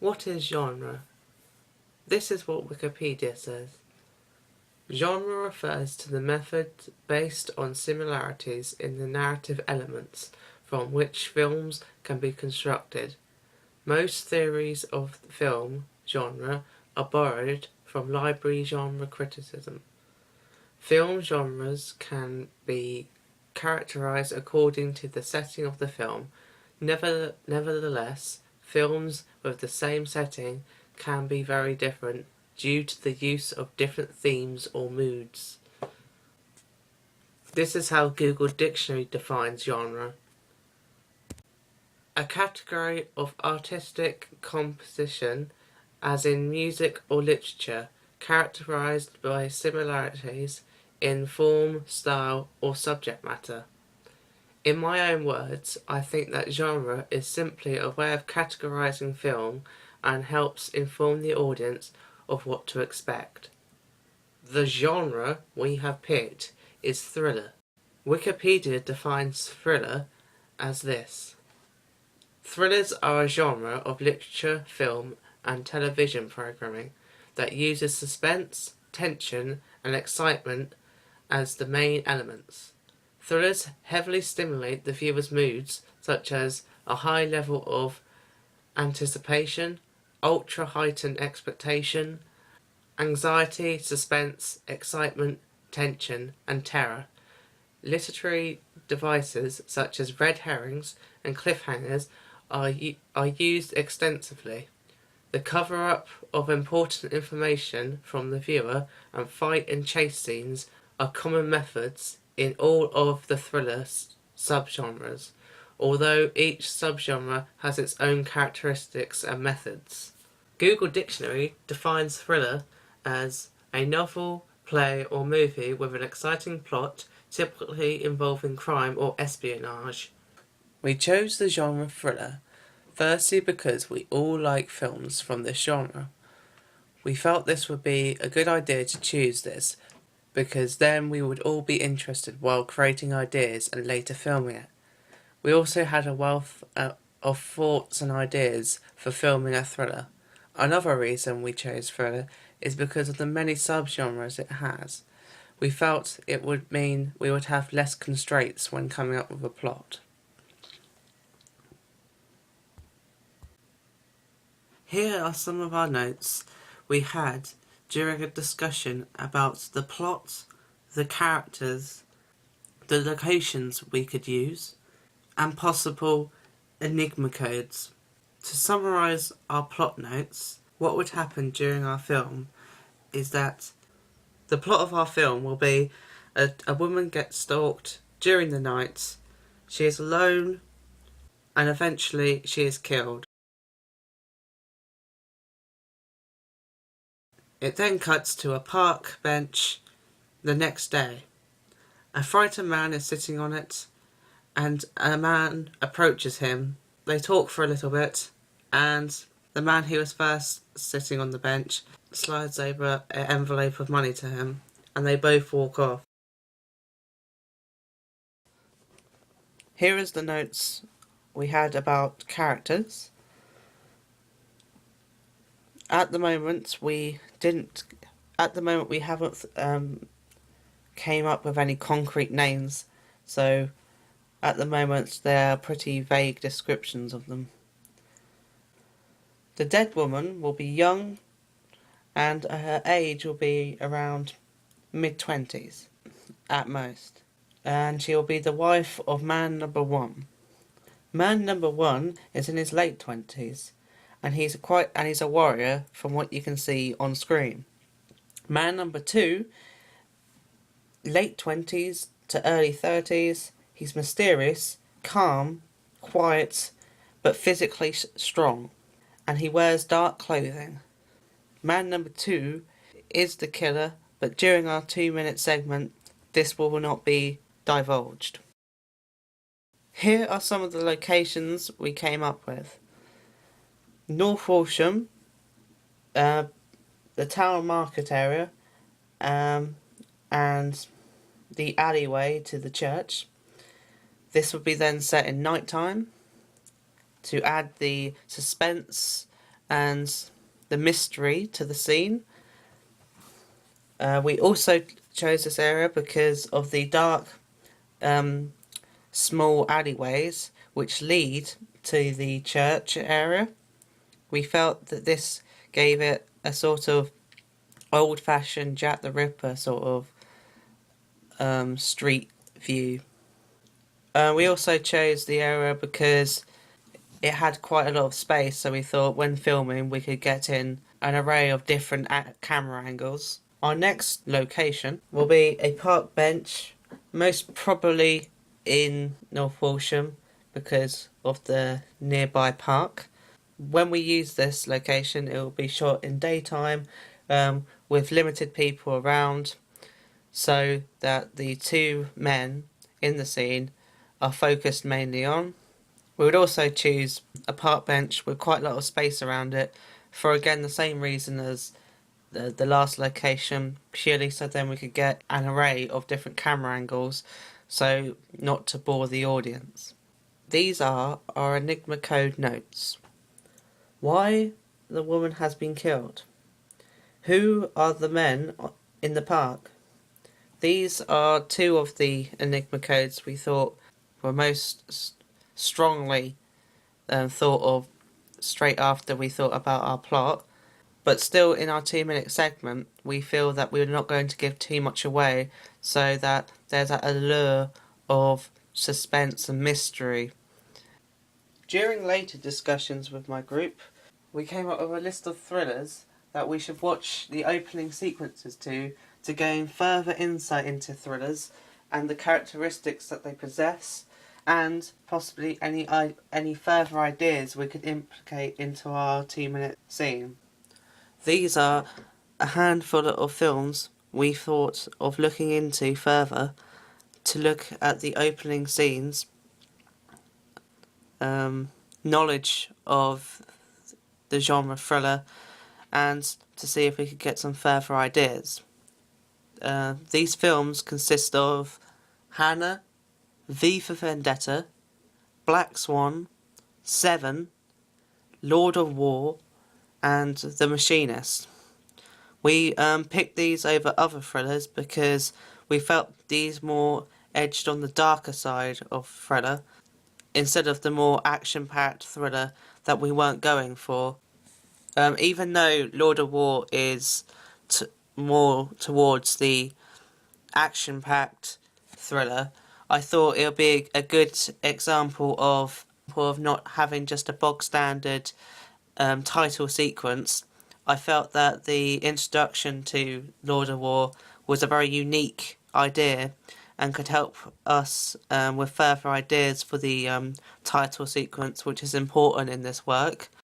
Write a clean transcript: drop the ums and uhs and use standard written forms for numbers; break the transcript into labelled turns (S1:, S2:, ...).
S1: What is genre? This is what Wikipedia says. Genre refers to the method based on similarities in the narrative elements from which films can be constructed. Most theories of film genre are borrowed from library genre criticism. Film genres can be characterized according to the setting of the film. Nevertheless, films with the same setting can be very different due to the use of different themes or moods. This is how Google Dictionary defines genre. A category of artistic composition, as in music or literature, characterized by similarities in form, style, or subject matter. In my own words, I think that genre is simply a way of categorizing film and helps inform the audience of what to expect. The genre we have picked is thriller. Wikipedia defines thriller as this. Thrillers are a genre of literature, film, and television programming that uses suspense, tension, and excitement as the main elements. Thrillers heavily stimulate the viewer's moods, such as a high level of anticipation, ultra-heightened expectation, anxiety, suspense, excitement, tension, and terror. Literary devices such as red herrings and cliffhangers are used extensively. The cover-up of important information from the viewer and fight and chase scenes are common methods in all of the thriller subgenres, although each subgenre has its own characteristics and methods. Google Dictionary defines thriller as a novel, play, or movie with an exciting plot, typically involving crime or espionage. We chose the genre thriller, firstly because we all like films from this genre. We felt this would be a good idea to choose this, because then we would all be interested while creating ideas and later filming it. We also had a wealth of thoughts and ideas for filming a thriller. Another reason we chose thriller is because of the many subgenres it has. We felt it would mean we would have less constraints when coming up with a plot. Here are some of our notes we had during a discussion about the plot, the characters, the locations we could use, and possible enigma codes. To summarise our plot notes, what would happen during our film is that the plot of our film will be a woman gets stalked during the night, she is alone, and eventually she is killed. It then cuts to a park bench the next day. A frightened man is sitting on it, and a man approaches him. They talk for a little bit, and the man who was first sitting on the bench slides over an envelope of money to him, and they both walk off. Here is the notes we had about characters. At the moment, we haven't came up with any concrete names, so at the moment they're pretty vague descriptions of them. The dead woman will be young, and her age will be around mid-20s at most, and she will be the wife of man number one. Man number one is in his late 20s, and he's a warrior from what you can see on screen. Man number two, late 20s to early 30s, he's mysterious, calm, quiet, but physically strong, and he wears dark clothing. Man number two is the killer, but during our 2-minute segment, this will not be divulged. Here are some of the locations we came up with. North Walsham, the town market area, and the alleyway to the church. This would be then set in night time to add the suspense and the mystery to the scene. We also chose this area because of the dark, small alleyways which lead to the church area. We felt that this gave it a sort of old-fashioned Jack the Ripper sort of street view. We also chose the area because it had quite a lot of space, so we thought when filming we could get in an array of different camera angles. Our next location will be a park bench, most probably in North Walsham because of the nearby park. When we use this location, it will be shot in daytime with limited people around, so that the two men in the scene are focused mainly on. We would also choose a park bench with quite a lot of space around it for, again, the same reason as the last location, purely so then we could get an array of different camera angles, so not to bore the audience. These are our Enigma code notes. Why the woman has been killed. Who are the men in the park? These are two of the Enigma codes we thought were most strongly thought of straight after we thought about our plot. But still, in our 2-minute segment, we feel that we're not going to give too much away, so that there's that allure of suspense and mystery. During later discussions with my group, we came up with a list of thrillers that we should watch the opening sequences to gain further insight into thrillers and the characteristics that they possess, and possibly any further ideas we could implicate into our 2-minute scene. These are a handful of films we thought of looking into further to look at the opening scenes, knowledge of the genre thriller, and to see if we could get some further ideas. These films consist of Hannah, V for Vendetta, Black Swan, Seven, Lord of War, and The Machinist. We picked these over other thrillers because we felt these more edged on the darker side of thriller, instead of the more action-packed thriller that we weren't going for. Even though Lord of War is more towards the action-packed thriller, I thought it would be a good example of not having just a bog-standard title sequence. I felt that the introduction to Lord of War was a very unique idea and could help us with further ideas for the title sequence, which is important in this work.